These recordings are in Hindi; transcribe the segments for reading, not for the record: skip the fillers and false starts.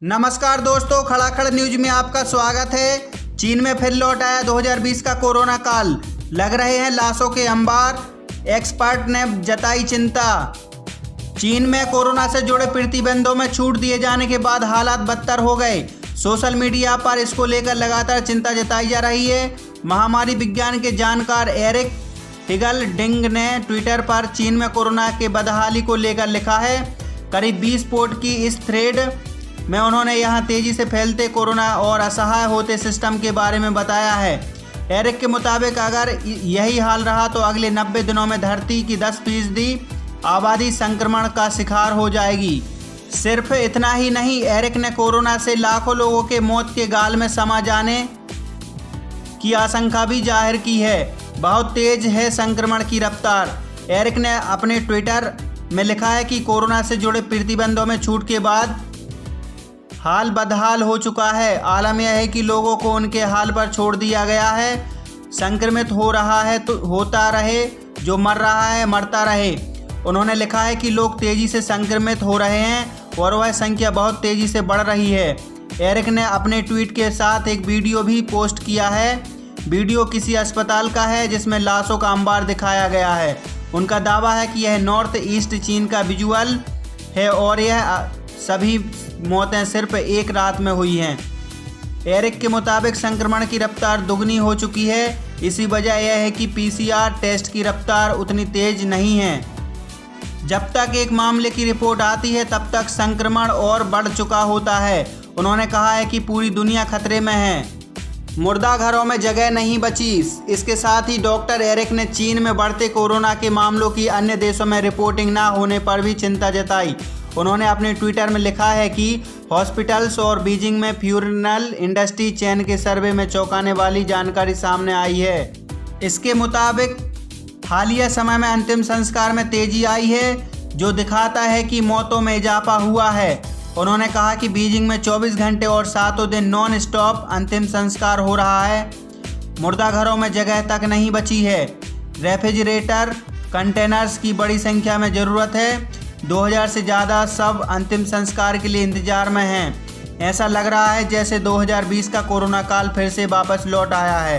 नमस्कार दोस्तों, खड़ाखड़ न्यूज में आपका स्वागत है। चीन में फिर लौट आया 2020 का कोरोना काल, लग रहे हैं लाशों के अंबार, एक्सपर्ट ने जताई चिंता। चीन में कोरोना से जुड़े प्रतिबंधों में छूट दिए जाने के बाद हालात बदतर हो गए। सोशल मीडिया पर इसको लेकर लगातार चिंता जताई जा रही है। महामारी विज्ञान के जानकार एरिक हिगलडिंग ने ट्विटर पर चीन में कोरोना के बदहाली को लेकर लिखा है। करीब 20 पोस्ट की इस थ्रेड में उन्होंने यहां तेजी से फैलते कोरोना और असहाय होते सिस्टम के बारे में बताया है। एरिक के मुताबिक अगर यही हाल रहा तो अगले 90 दिनों में धरती की 10% आबादी संक्रमण का शिकार हो जाएगी। सिर्फ इतना ही नहीं, एरिक ने कोरोना से लाखों लोगों के मौत के गाल में समा जाने की आशंका भी जाहिर की है। बहुत तेज है संक्रमण की रफ्तार। एरिक ने अपने ट्विटर में लिखा है कि कोरोना से जुड़े प्रतिबंधों में छूट के बाद हाल बदहाल हो चुका है। आलम यह है कि लोगों को उनके हाल पर छोड़ दिया गया है। संक्रमित हो रहा है तो होता रहे, जो मर रहा है मरता रहे। उन्होंने लिखा है कि लोग तेजी से संक्रमित हो रहे हैं और वह संख्या बहुत तेजी से बढ़ रही है। एरिक ने अपने ट्वीट के साथ एक वीडियो भी पोस्ट किया है। वीडियो किसी अस्पताल का है जिसमें लाशों का अंबार दिखाया गया है। उनका दावा है कि यह नॉर्थ ईस्ट चीन का विजुअल है और यह सभी मौतें सिर्फ एक रात में हुई हैं। एरिक के मुताबिक संक्रमण की रफ्तार दुगनी हो चुकी है। इसी वजह यह है कि PCR टेस्ट की रफ्तार उतनी तेज नहीं है। जब तक एक मामले की रिपोर्ट आती है तब तक संक्रमण और बढ़ चुका होता है। उन्होंने कहा है कि पूरी दुनिया खतरे में है, मुर्दा घरों में जगह नहीं बची। इसके साथ ही डॉक्टर एरिक ने चीन में बढ़ते कोरोना के मामलों की अन्य देशों में रिपोर्टिंग ना होने पर भी चिंता जताई। उन्होंने अपने ट्विटर में लिखा है कि हॉस्पिटल्स और बीजिंग में फ्यूनरल इंडस्ट्री चेन के सर्वे में चौंकाने वाली जानकारी सामने आई है। इसके मुताबिक हालिया समय में अंतिम संस्कार में तेजी आई है, जो दिखाता है कि मौतों में इजाफा हुआ है। उन्होंने कहा कि बीजिंग में 24 घंटे और 7 दिन नॉन स्टॉप अंतिम संस्कार हो रहा है। मुर्दा घरों में जगह तक नहीं बची है। रेफ्रिजरेटर कंटेनर्स की बड़ी संख्या में ज़रूरत है। 2000 से ज़्यादा सब अंतिम संस्कार के लिए इंतजार में हैं। ऐसा लग रहा है जैसे 2020 का कोरोना काल फिर से वापस लौट आया है।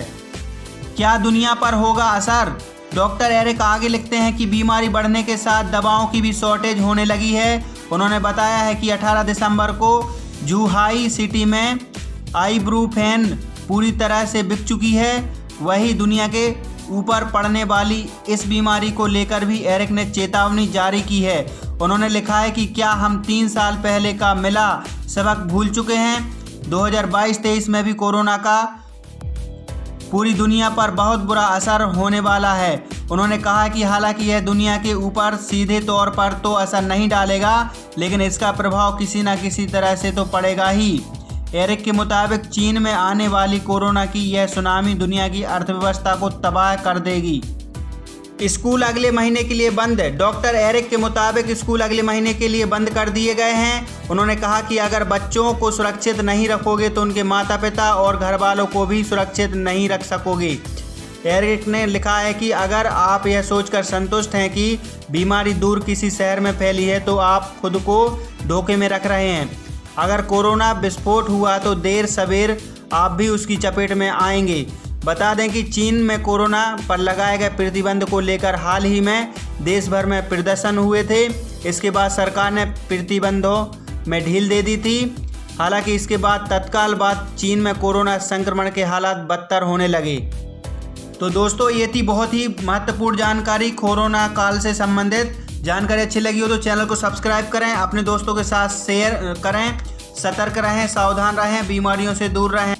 क्या दुनिया पर होगा असर? डॉक्टर एरिक आगे लिखते हैं कि बीमारी बढ़ने के साथ दवाओं की भी शॉर्टेज होने लगी है। उन्होंने बताया है कि 18 दिसंबर को जूहाई सिटी में आइब्रूफेन पूरी तरह से बिक चुकी है। वही दुनिया के ऊपर पड़ने वाली इस बीमारी को लेकर भी एरिक ने चेतावनी जारी की है। उन्होंने लिखा है कि क्या हम 3 साल पहले का मिला सबक भूल चुके हैं? 2022-23 में भी कोरोना का पूरी दुनिया पर बहुत बुरा असर होने वाला है। उन्होंने कहा कि हालांकि यह दुनिया के ऊपर सीधे तौर पर तो असर नहीं डालेगा, लेकिन इसका प्रभाव किसी न किसी तरह से तो पड़ेगा ही। एरिक के मुताबिक चीन में आने वाली कोरोना की यह सुनामी दुनिया की अर्थव्यवस्था को तबाह कर देगी। स्कूल अगले महीने के लिए बंद। डॉक्टर एरिक के मुताबिक स्कूल अगले महीने के लिए बंद कर दिए गए हैं। उन्होंने कहा कि अगर बच्चों को सुरक्षित नहीं रखोगे तो उनके माता पिता और घर वालों को भी सुरक्षित नहीं रख सकोगे। एरिक ने लिखा है कि अगर आप यह सोचकर संतुष्ट हैं कि बीमारी दूर किसी शहर में फैली है तो आप खुद को धोखे में रख रहे हैं। अगर कोरोना विस्फोट हुआ तो देर सवेर आप भी उसकी चपेट में आएंगे। बता दें कि चीन में कोरोना पर लगाए गए प्रतिबंध को लेकर हाल ही में देश भर में प्रदर्शन हुए थे। इसके बाद सरकार ने प्रतिबंधों में ढील दे दी थी। हालांकि इसके बाद तत्काल बाद चीन में कोरोना संक्रमण के हालात बदतर होने लगे। तो दोस्तों, ये थी बहुत ही महत्वपूर्ण जानकारी कोरोना काल से संबंधित। जानकारी अच्छी लगी हो तो चैनल को सब्सक्राइब करें, अपने दोस्तों के साथ शेयर करें। सतर्क रहें, सावधान रहें, बीमारियों से दूर रहें।